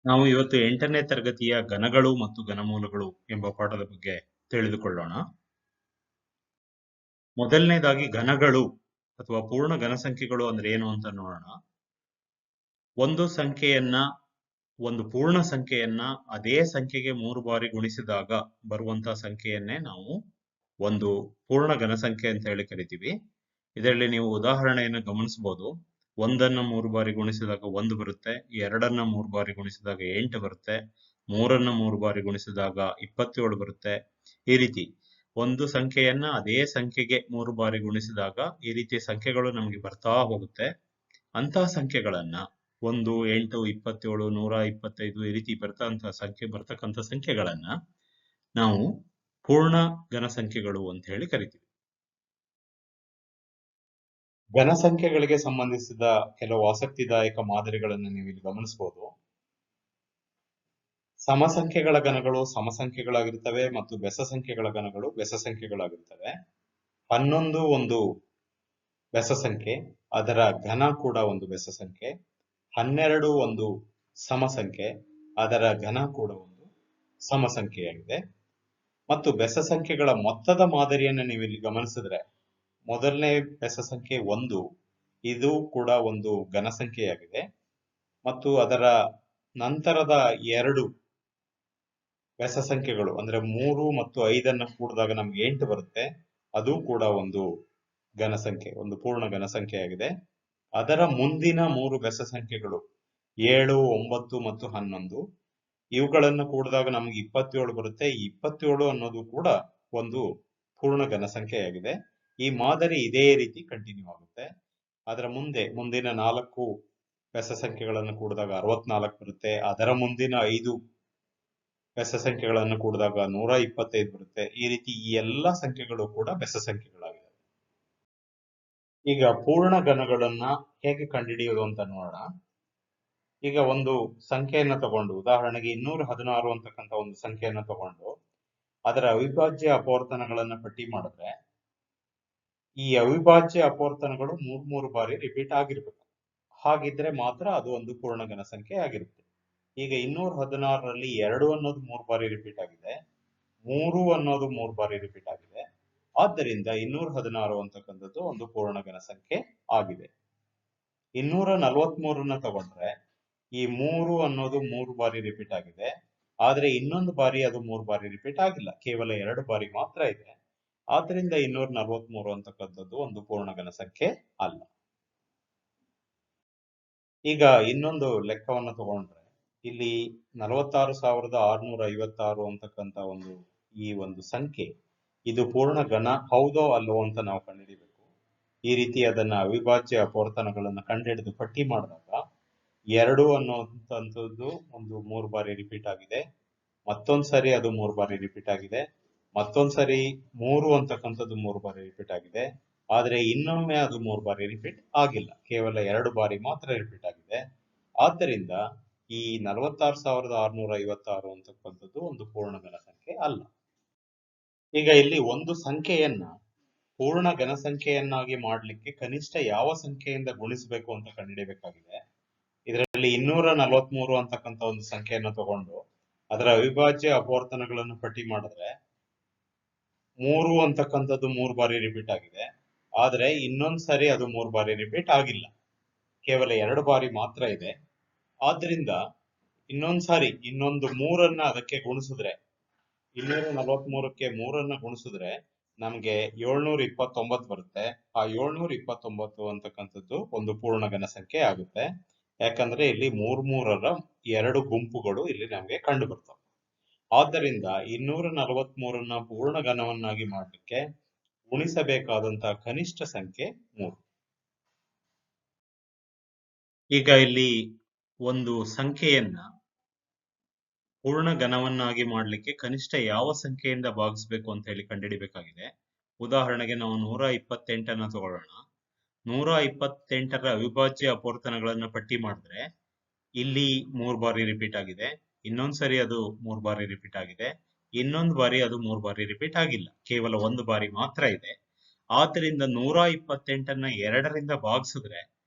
ನಾವು ಇವತ್ತು 8ನೇ ತರಗತಿಯ ಘನಗಳು ಮತ್ತು ಘನಮೂಲಗಳು ಎಂಬ ಪಾಠದ ಬಗ್ಗೆ ತಿಳಿದುಕೊಳ್ಳೋಣ. ಮೊದಲನೇದಾಗಿ ಘನಗಳು ಅಥವಾ ಪೂರ್ಣ ಘನಸಂಖ್ಯೆಗಳು ಅಂದ್ರೆ ಏನು ಅಂತ ನೋಡೋಣ. ಒಂದು ಸಂಖ್ಯೆಯನ್ನ ಒಂದು ಪೂರ್ಣ ಸಂಖ್ಯೆಯನ್ನ ಅದೇ ಸಂಖ್ಯೆಗೆ 3 ಬಾರಿ ಗುಣಿಸಿದಾಗ ಬರುವಂತಹ ಸಂಖ್ಯೆಯನ್ನೇ ನಾವು ಒಂದು ಪೂರ್ಣ ಘನಸಂಖ್ಯೆ ಅಂತ ಹೇಳಿ ಕರಿತೀವಿ. ಇದರಲ್ಲಿ ನೀವು ಉದಾಹರಣೆಯನ್ನು ಗಮನಿಸಬಹುದು. 1ನ್ನ 3 ಬಾರಿ ಗುಣಿಸಿದಾಗ 1 ಬರುತ್ತೆ, 2ನ್ನ 3 ಬಾರಿ ಗುಣಿಸಿದಾಗ 8 ಬರುತ್ತೆ, 3ನ್ನ 3 ಬಾರಿ ಗುಣಿಸಿದಾಗ 27 ಬರುತ್ತೆ. ಈ ರೀತಿ ಒಂದು ಸಂಖ್ಯೆಯನ್ನ ಅದೇ ಸಂಖ್ಯೆಗೆ 3 ಬಾರಿ ಗುಣಿಸಿದಾಗ ಈ ರೀತಿ ಸಂಖ್ಯೆಗಳು ನಮಗೆ ಬರ್ತಾ ಹೋಗುತ್ತೆ. ಅಂತಹ ಸಂಖ್ಯೆಗಳನ್ನ 1, 8, 27, 125 ಈ ರೀತಿ ಬರ್ತಕ್ಕಂಥ ಸಂಖ್ಯೆಗಳನ್ನ ನಾವು ಪೂರ್ಣ ಘನಸಂಖ್ಯೆಗಳು ಅಂತ ಹೇಳಿ ಕರಿತೀವಿ. ಘನಸಂಖ್ಯೆಗಳಿಗೆ ಸಂಬಂಧಿಸಿದ ಕೆಲವು ಆಸಕ್ತಿದಾಯಕ ಮಾದರಿಗಳನ್ನು ನೀವು ಇಲ್ಲಿ ಗಮನಿಸಬಹುದು. ಸಮಸಂಖ್ಯೆಗಳ ಘನಗಳು ಸಮಸಂಖ್ಯೆಗಳಾಗಿರ್ತವೆ ಮತ್ತು ಬೆಸ ಸಂಖ್ಯೆಗಳ ಘನಗಳು ಬೆಸ ಸಂಖ್ಯೆಗಳಾಗಿರ್ತವೆ. 11 ಒಂದು ಬೆಸ ಸಂಖ್ಯೆ, ಅದರ ಘನ ಕೂಡ ಒಂದು ಬೆಸ ಸಂಖ್ಯೆ. 12 ಒಂದು ಸಮಸಂಖ್ಯೆ, ಅದರ ಘನ ಕೂಡ ಒಂದು ಸಮಸಂಖ್ಯೆಯಾಗಿದೆ. ಮತ್ತು ಬೆಸ ಸಂಖ್ಯೆಗಳ ಮೊತ್ತದ ಮಾದರಿಯನ್ನು ನೀವು ಇಲ್ಲಿ ಗಮನಿಸಿದ್ರೆ, ಮೊದಲನೇ ಬೆಸ ಸಂಖ್ಯೆ 1, ಇದು ಕೂಡ ಒಂದು ಘನ ಸಂಖ್ಯೆಯಾಗಿದೆ. ಮತ್ತು ಅದರ ನಂತರದ 2 ಬೆಸ ಸಂಖ್ಯೆಗಳು ಅಂದ್ರೆ 3 ಮತ್ತು 5 ಕೂಡಿದಾಗ ನಮ್ಗೆ 8 ಬರುತ್ತೆ. ಅದು ಕೂಡ ಒಂದು ಘನ ಸಂಖ್ಯೆ, ಒಂದು ಪೂರ್ಣ ಘನ ಸಂಖ್ಯೆಯಾಗಿದೆ. ಅದರ ಮುಂದಿನ 3 ಬೆಸ ಸಂಖ್ಯೆಗಳು 7, 9 ಮತ್ತು 11, ಇವುಗಳನ್ನು ಕೂಡಿದಾಗ ನಮ್ಗೆ 27 ಬರುತ್ತೆ. ಈ 27 ಅನ್ನೋದು ಕೂಡ ಒಂದು ಪೂರ್ಣ ಘನ ಸಂಖ್ಯೆಯಾಗಿದೆ. ಈ ಮಾದರಿ ಇದೇ ರೀತಿ ಕಂಟಿನ್ಯೂ ಆಗುತ್ತೆ. ಅದರ ಮುಂದಿನ 4 ಬೆಸ ಸಂಖ್ಯೆಗಳನ್ನು ಕೂಡಿದಾಗ 64 ಬರುತ್ತೆ. ಅದರ ಮುಂದಿನ 5 ಬೆಸ ಸಂಖ್ಯೆಗಳನ್ನು ಕೂಡಿದಾಗ 125 ಬರುತ್ತೆ. ಈ ರೀತಿ ಈ ಎಲ್ಲ ಸಂಖ್ಯೆಗಳು ಕೂಡ ಬೆಸ ಸಂಖ್ಯೆಗಳಾಗಿವೆ. ಈಗ ಪೂರ್ಣ ಘನಗಳನ್ನ ಹೇಗೆ ಕಂಡುಹಿಡಿಯೋದು ಅಂತ ನೋಡೋಣ. ಈಗ ಒಂದು ಸಂಖ್ಯೆಯನ್ನ ತಗೊಂಡು, ಉದಾಹರಣೆಗೆ 216 ಅಂತಕ್ಕಂಥ ಒಂದು ಸಂಖ್ಯೆಯನ್ನ ತಗೊಂಡು ಅದರ ಅವಿಭಾಜ್ಯ ಅಪವರ್ತನಗಳನ್ನ ಪಟ್ಟಿ ಮಾಡಿದ್ರೆ, ಈ ಅವಿಭಾಜ್ಯ ಅಪವರ್ತನಗಳು 3 ಬಾರಿ ರಿಪೀಟ್ ಆಗಿರ್ಬೇಕು. ಹಾಗಿದ್ರೆ ಮಾತ್ರ ಅದು ಒಂದು ಪೂರ್ಣ ಘನ ಸಂಖ್ಯೆ ಆಗಿರುತ್ತೆ. ಈಗ 216ರಲ್ಲಿ 2 ಅನ್ನೋದು 3 ಬಾರಿ ರಿಪೀಟ್ ಆಗಿದೆ, 3 ಅನ್ನೋದು 3 ಬಾರಿ ರಿಪೀಟ್ ಆಗಿದೆ. ಆದ್ದರಿಂದ 216 ಅಂತಕ್ಕಂಥದ್ದು ಒಂದು ಪೂರ್ಣ ಘನ ಸಂಖ್ಯೆ ಆಗಿದೆ. 243ನ್ನ ತಗೊಂಡ್ರೆ ಈ 3 ಅನ್ನೋದು 3 ಬಾರಿ ರಿಪೀಟ್ ಆಗಿದೆ, ಆದ್ರೆ ಇನ್ನೊಂದು ಬಾರಿ ಅದು 3 ಬಾರಿ ರಿಪೀಟ್ ಆಗಿಲ್ಲ, ಕೇವಲ 2 ಬಾರಿ ಮಾತ್ರ ಇದೆ. ಆದ್ರಿಂದ 243 ಅಂತಕ್ಕಂಥದ್ದು ಒಂದು ಪೂರ್ಣ ಘನ ಸಂಖ್ಯೆ ಅಲ್ಲ. ಈಗ ಇನ್ನೊಂದು ಲೆಕ್ಕವನ್ನ ತಗೊಂಡ್ರೆ, ಇಲ್ಲಿ 46,656 ಅಂತಕ್ಕಂಥ ಈ ಒಂದು ಸಂಖ್ಯೆ, ಇದು ಪೂರ್ಣ ಘನ ಹೌದೋ ಅಲ್ಲವೋ ಅಂತ ನಾವು ಕಂಡುಹಿಡಿಬೇಕು. ಈ ರೀತಿ ಅದನ್ನ ಅವಿಭಾಜ್ಯ ಅಪವರ್ತನಗಳನ್ನ ಕಂಡುಹಿಡಿದು ಪಟ್ಟಿ ಮಾಡಿದಾಗ 2 ಅನ್ನುವಂಥದ್ದು ಒಂದು 3 ಬಾರಿ ರಿಪೀಟ್ ಆಗಿದೆ, ಮತ್ತೊಂದ್ಸರಿ ಅದು 3 ಬಾರಿ ರಿಪೀಟ್ ಆಗಿದೆ, ಮತ್ತೊಂದ್ಸರಿ 3 ಅಂತಕ್ಕಂಥದ್ದು 3 ಬಾರಿ ರಿಪೀಟ್ ಆಗಿದೆ. ಆದ್ರೆ ಇನ್ನೊಮ್ಮೆ ಅದು 3 ಬಾರಿ ರಿಪೀಟ್ ಆಗಿಲ್ಲ, ಕೇವಲ 2 ಬಾರಿ ಮಾತ್ರ ರಿಪೀಟ್ ಆಗಿದೆ. ಆದ್ದರಿಂದ ಈ 46,656 ಅಂತಕ್ಕಂಥದ್ದು ಒಂದು ಪೂರ್ಣ ಘನ ಸಂಖ್ಯೆ ಅಲ್ಲ. ಈಗ ಇಲ್ಲಿ ಒಂದು ಸಂಖ್ಯೆಯನ್ನ ಪೂರ್ಣ ಘನ ಸಂಖ್ಯೆಯನ್ನಾಗಿ ಮಾಡಲಿಕ್ಕೆ ಕನಿಷ್ಠ ಯಾವ ಸಂಖ್ಯೆಯಿಂದ ಗುಣಿಸಬೇಕು ಅಂತ ಕಂಡುಹಿಡಿಯಬೇಕಾಗಿದೆ. ಇದರಲ್ಲಿ 243 ಅಂತಕ್ಕಂಥ ಒಂದು ಸಂಖ್ಯೆಯನ್ನು ತಗೊಂಡು ಅದರ ಅವಿಭಾಜ್ಯ ಅಪವರ್ತನಗಳನ್ನು ಪಟ್ಟಿ ಮಾಡಿದ್ರೆ 3 ಅಂತಕ್ಕಂಥದ್ದು 3 ಬಾರಿ ರಿಪೀಟ್ ಆಗಿದೆ, ಆದ್ರೆ ಇನ್ನೊಂದ್ಸರಿ ಅದು 3 ಬಾರಿ ರಿಪೀಟ್ ಆಗಿಲ್ಲ, ಕೇವಲ 2 ಬಾರಿ ಮಾತ್ರ ಇದೆ. ಆದ್ರಿಂದ ಇನ್ನೊಂದ್ಸಾರಿ ಇನ್ನೊಂದು 3ಅನ್ನ ಅದಕ್ಕೆ ಗುಣಿಸಿದ್ರೆ, 243ಕ್ಕೆ 3ಅನ್ನ ಗುಣಿಸಿದ್ರೆ ನಮ್ಗೆ 729 ಬರುತ್ತೆ. ಆ 729 ಅಂತಕ್ಕಂಥದ್ದು ಒಂದು ಪೂರ್ಣ ಘನ ಸಂಖ್ಯೆ ಆಗುತ್ತೆ. ಯಾಕಂದ್ರೆ ಇಲ್ಲಿ 3ರ 2 ಗುಂಪುಗಳು ಇಲ್ಲಿ ನಮ್ಗೆ ಕಂಡು ಬರ್ತವೆ. ಆದ್ದರಿಂದ 243ನ್ನ ಪೂರ್ಣ ಘನವನ್ನಾಗಿ ಮಾಡಲಿಕ್ಕೆ ಗುಣಿಸಬೇಕಾದಂತಹ ಕನಿಷ್ಠ ಸಂಖ್ಯೆ 3. ಈಗ ಇಲ್ಲಿ ಒಂದು ಸಂಖ್ಯೆಯನ್ನ ಪೂರ್ಣ ಘನವನ್ನಾಗಿ ಮಾಡಲಿಕ್ಕೆ ಕನಿಷ್ಠ ಯಾವ ಸಂಖ್ಯೆಯಿಂದ ಭಾಗಿಸ್ಬೇಕು ಅಂತ ಹೇಳಿ ಕಂಡುಹಿಡಿಬೇಕಾಗಿದೆ. ಉದಾಹರಣೆಗೆ ನಾವು 128ಅನ್ನ ತಗೊಳ್ಳೋಣ. 128ರ ಅವಿಭಾಜ್ಯ ಅಪವರ್ತನಗಳನ್ನ ಪಟ್ಟಿ ಮಾಡಿದ್ರೆ ಇಲ್ಲಿ 3 ಬಾರಿ ರಿಪೀಟ್ ಆಗಿದೆ, ಇನ್ನೊಂದ್ಸರಿ ಅದು 3 ಬಾರಿ ರಿಪೀಟ್ ಆಗಿದೆ, ಇನ್ನೊಂದು ಬಾರಿ ಅದು 3 ಬಾರಿ ರಿಪೀಟ್ ಆಗಿಲ್ಲ, ಕೇವಲ 1 ಬಾರಿ ಮಾತ್ರ ಇದೆ. ಆದ್ದರಿಂದ 128ಅನ್ನ 2ರಿಂದ ಭಾಗಿಸಿದ್ರೆ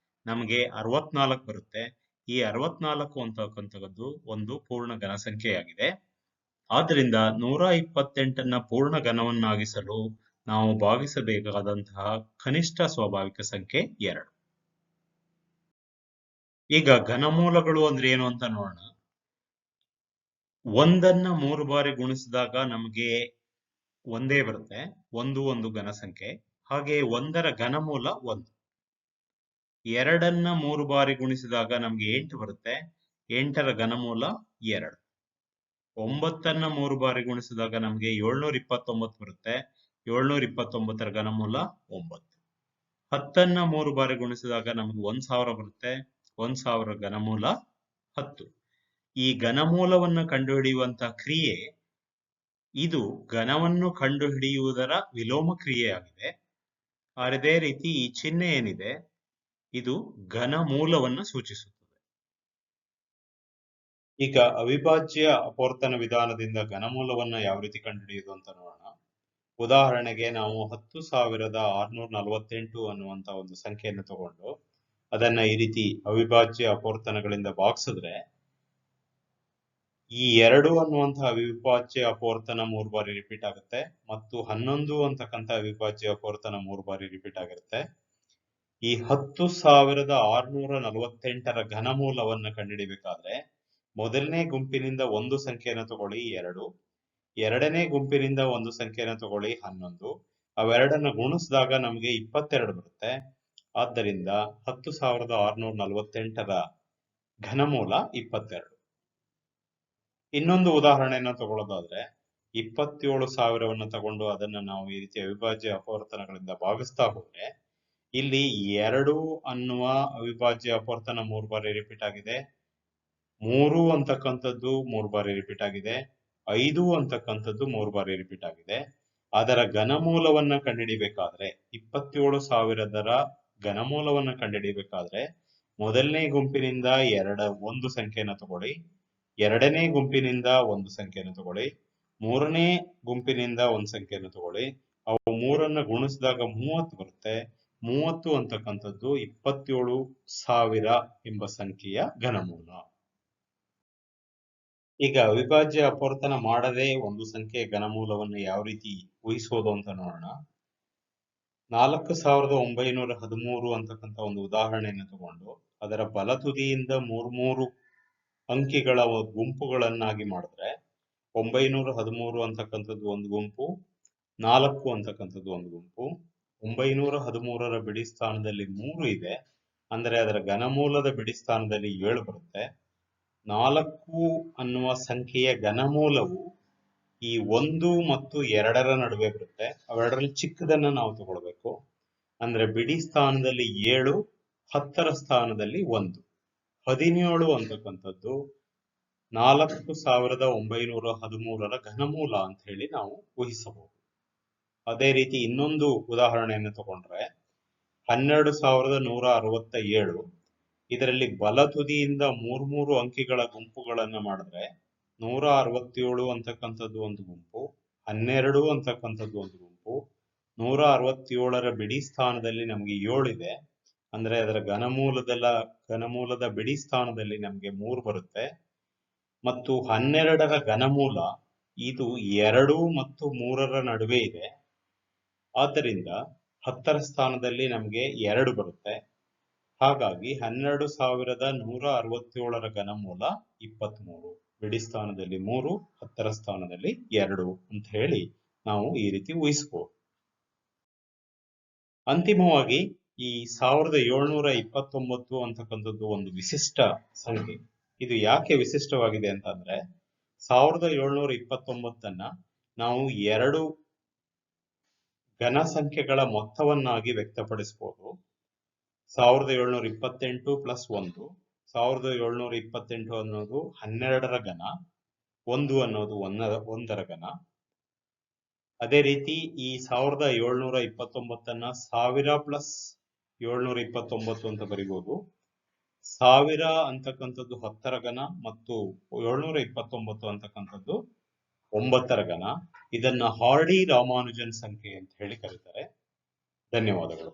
ನಮಗೆ 64 ಬರುತ್ತೆ. ಈ 64 ಅಂತಕ್ಕಂಥದ್ದು ಒಂದು ಪೂರ್ಣ ಘನ ಸಂಖ್ಯೆಯಾಗಿದೆ. ಆದ್ದರಿಂದ 128ನ್ನ ಪೂರ್ಣ ಘನವನ್ನಾಗಿಸಲು ನಾವು ಭಾಗಿಸಬೇಕಾದಂತಹ ಕನಿಷ್ಠ ಸ್ವಾಭಾವಿಕ ಸಂಖ್ಯೆ 2. ಈಗ ಘನಮೂಲಗಳು ಅಂದ್ರೆ ಏನು ಅಂತ ನೋಡೋಣ. ಒಂದನ್ನ 3 ಬಾರಿ ಗುಣಿಸಿದಾಗ ನಮಗೆ ಒಂದೇ ಬರುತ್ತೆ. ಒಂದು ಘನ ಸಂಖ್ಯೆ. ಹಾಗೆ ಒಂದರ ಘನಮೂಲ 1. 2ನ್ನ 3 ಬಾರಿ ಗುಣಿಸಿದಾಗ ನಮ್ಗೆ 8 ಬರುತ್ತೆ. 8ರ ಘನಮೂಲ 2. 9ನ್ನ 3 ಬಾರಿ ಗುಣಿಸಿದಾಗ ನಮ್ಗೆ 729 ಬರುತ್ತೆ. 729ರ ಘನಮೂಲ 9. 10ನ್ನ 3 ಬಾರಿ ಗುಣಿಸಿದಾಗ ನಮ್ಗೆ 1000 ಬರುತ್ತೆ. 1000 ಘನಮೂಲ 10. ಈ ಘನಮೂಲವನ್ನು ಕಂಡುಹಿಡಿಯುವಂತಹ ಕ್ರಿಯೆ ಇದು ಘನವನ್ನು ಕಂಡುಹಿಡಿಯುವುದರ ವಿಲೋಮ ಕ್ರಿಯೆಯಾಗಿದೆ. ಅದೇ ರೀತಿ ಈ ಚಿಹ್ನೆ ಏನಿದೆ ಇದು ಘನಮೂಲವನ್ನು ಸೂಚಿಸುತ್ತದೆ. ಈಗ ಅವಿಭಾಜ್ಯ ಅಪವರ್ತನ ವಿಧಾನದಿಂದ ಘನಮೂಲವನ್ನ ಯಾವ ರೀತಿ ಕಂಡುಹಿಡಿಯುವುದು ಅಂತ ನೋಡೋಣ. ಉದಾಹರಣೆಗೆ ನಾವು 10,648 ಅನ್ನುವಂತ ಒಂದು ಸಂಖ್ಯೆಯನ್ನು ತಗೊಂಡು ಅದನ್ನ ಈ ರೀತಿ ಅವಿಭಾಜ್ಯ ಅಪವರ್ತನಗಳಿಂದ ಭಾಗಿಸಿದ್ರೆ ಈ 2 ಅನ್ನುವಂತಹ ಅವಿಭಾಜ್ಯ ಅಪವರ್ತನ 3 ಬಾರಿ ರಿಪೀಟ್ ಆಗುತ್ತೆ ಮತ್ತು 11 ಅಂತಕ್ಕಂಥ ಅವಿಭಾಜ್ಯ ಅಪವರ್ತನ 3 ಬಾರಿ ರಿಪೀಟ್ ಆಗಿರುತ್ತೆ. ಈ 10,648ರ ಘನಮೂಲವನ್ನು ಕಂಡುಹಿಡಿಬೇಕಾದ್ರೆ ಮೊದಲನೇ ಗುಂಪಿನಿಂದ ಒಂದು ಸಂಖ್ಯೆಯನ್ನು ತಗೊಳ್ಳಿ 2, ಎರಡನೇ ಗುಂಪಿನಿಂದ ಒಂದು ಸಂಖ್ಯೆಯನ್ನು ತಗೊಳ್ಳಿ 11, ಅವೆರಡನ್ನ ಗುಣಿಸಿದಾಗ ನಮಗೆ 22 ಬರುತ್ತೆ. ಆದ್ದರಿಂದ 10,648ರ ಘನಮೂಲ 22. ಇನ್ನೊಂದು ಉದಾಹರಣೆಯನ್ನು ತಗೊಳ್ಳೋದಾದ್ರೆ 27,000ವನ್ನು ತಗೊಂಡು ಅದನ್ನ ನಾವು ಈ ರೀತಿ ಅವಿಭಾಜ್ಯ ಅಪವರ್ತನಗಳಿಂದ ಭಾಗಿಸ್ತಾ ಹೋದ್ರೆ ಇಲ್ಲಿ 2 ಅನ್ನುವ ಅವಿಭಾಜ್ಯ ಅಪವರ್ತನ 3 ಬಾರಿ ರಿಪೀಟ್ ಆಗಿದೆ. 3 ಅಂತಕ್ಕಂಥದ್ದು 3 ಬಾರಿ ರಿಪೀಟ್ ಆಗಿದೆ. 5 ಅಂತಕ್ಕಂಥದ್ದು 3 ಬಾರಿ ರಿಪೀಟ್ ಆಗಿದೆ. ಅದರ ಘನಮೂಲವನ್ನ ಕಂಡುಹಿಡಿಬೇಕಾದ್ರೆ 27,000ರ ಘನಮೂಲವನ್ನ ಕಂಡುಹಿಡಿಬೇಕಾದ್ರೆ ಮೊದಲನೇ ಗುಂಪಿನಿಂದ ಒಂದು ಸಂಖ್ಯೆಯನ್ನು ತಗೊಳ್ಳಿ, ಎರಡನೇ ಗುಂಪಿನಿಂದ ಒಂದು ಸಂಖ್ಯೆಯನ್ನು ತಗೊಳ್ಳಿ, ಮೂರನೇ ಗುಂಪಿನಿಂದ ಒಂದು ಸಂಖ್ಯೆಯನ್ನು ತಗೊಳ್ಳಿ. ಅವು ಮೂರನ್ನ ಗುಣಿಸಿದಾಗ 30 ಬರುತ್ತೆ. 30 ಅಂತಕ್ಕಂಥದ್ದು 27,000 ಎಂಬ ಸಂಖ್ಯೆಯ ಘನಮೂಲ. ಈಗ ಅವಿಭಾಜ್ಯ ಅಪವರ್ತನ ಮಾಡದೆ ಒಂದು ಸಂಖ್ಯೆಯ ಘನಮೂಲವನ್ನು ಯಾವ ರೀತಿ ಊಹಿಸೋದು ಅಂತ ನೋಡೋಣ. 4,913 ಅಂತಕ್ಕಂಥ ಒಂದು ಉದಾಹರಣೆಯನ್ನು ತಗೊಂಡು ಅದರ ಬಲತುದಿಯಿಂದ 3 ಅಂಕಿಗಳ ಗುಂಪುಗಳನ್ನಾಗಿ ಮಾಡಿದ್ರೆ 913 ಅಂತಕ್ಕಂಥದ್ದು ಒಂದು ಗುಂಪು, 4 ಅಂತಕ್ಕಂಥದ್ದು ಒಂದು ಗುಂಪು. 913ರ ಬಿಡಿ ಸ್ಥಾನದಲ್ಲಿ 3 ಇದೆ, ಅಂದರೆ ಅದರ ಘನಮೂಲದ ಬಿಡಿ ಸ್ಥಾನದಲ್ಲಿ 7 ಬರುತ್ತೆ. 4 ಅನ್ನುವ ಸಂಖ್ಯೆಯ ಘನಮೂಲವು ಈ 1 ಮತ್ತು 2ರ ನಡುವೆ ಬರುತ್ತೆ. ಅವೆರಡರಲ್ಲಿ ಚಿಕ್ಕದನ್ನ ನಾವು ತಗೊಳ್ಬೇಕು. ಅಂದ್ರೆ ಬಿಡಿ ಸ್ಥಾನದಲ್ಲಿ 7, 10ರ ಸ್ಥಾನದಲ್ಲಿ 1, 17 ಅಂತಕ್ಕಂಥದ್ದು 4,913ರ ಘನಮೂಲ ಅಂತ ಹೇಳಿ ನಾವು ಊಹಿಸಬಹುದು. ಅದೇ ರೀತಿ ಇನ್ನೊಂದು ಉದಾಹರಣೆಯನ್ನು ತಗೊಂಡ್ರೆ 12,167, ಇದರಲ್ಲಿ ಬಲತುದಿಯಿಂದ 3 ಅಂಕಿಗಳ ಗುಂಪುಗಳನ್ನು ಮಾಡಿದ್ರೆ 167 ಅಂತಕ್ಕಂಥದ್ದು ಒಂದು ಗುಂಪು, 12 ಅಂತಕ್ಕಂಥದ್ದು ಒಂದು ಗುಂಪು. 167ರ ಬಿಡಿ ಸ್ಥಾನದಲ್ಲಿ ನಮಗೆ 7 ಇದೆ, ಅಂದ್ರೆ ಅದರ ಘನಮೂಲದ ಬಿಡಿ ಸ್ಥಾನದಲ್ಲಿ ನಮಗೆ 3 ಬರುತ್ತೆ. ಮತ್ತು 12ರ ಘನಮೂಲ ಇದು 2 ಮತ್ತು 3ರ ನಡುವೆ ಇದೆ. ಆದ್ದರಿಂದ 10ರ ಸ್ಥಾನದಲ್ಲಿ ನಮಗೆ 2 ಬರುತ್ತೆ. ಹಾಗಾಗಿ 12,167ರ ಘನಮೂಲ 23. ಬಿಡಿ ಸ್ಥಾನದಲ್ಲಿ 3, 10ರ ಸ್ಥಾನದಲ್ಲಿ 2 ಅಂತ ಹೇಳಿ ನಾವು ಈ ರೀತಿ ಊಹಿಸಬಹುದು. ಅಂತಿಮವಾಗಿ ಈ 1729 ಅಂತಕ್ಕಂಥದ್ದು ಒಂದು ವಿಶಿಷ್ಟ ಸಂಖ್ಯೆ. ಇದು ಯಾಕೆ ವಿಶಿಷ್ಟವಾಗಿದೆ ಅಂತಂದ್ರೆ 1729ನ್ನ ನಾವು 2 ಘನ ಸಂಖ್ಯೆಗಳ ಮೊತ್ತವನ್ನಾಗಿ ವ್ಯಕ್ತಪಡಿಸಬಹುದು. 1728 ಪ್ಲಸ್ 1. 1728 ಅನ್ನೋದು 12ರ ಘನ, 1 ಅನ್ನೋದು 1ರ ಘನ. ಅದೇ ರೀತಿ ಈ 1729ನ್ನ 1000 ಪ್ಲಸ್ 729 ಅಂತ ಬರಿಬಹುದು. 1000 ಅಂತಕ್ಕಂಥದ್ದು 10ರ ಘನ ಮತ್ತು 729 ಅಂತಕ್ಕಂಥದ್ದು 9ರ ಘನ. ಇದನ್ನ ಹಾರ್ಡಿ ರಾಮಾನುಜನ್ ಸಂಖ್ಯೆ ಅಂತ ಹೇಳಿ ಕರೀತಾರೆ. ಧನ್ಯವಾದಗಳು.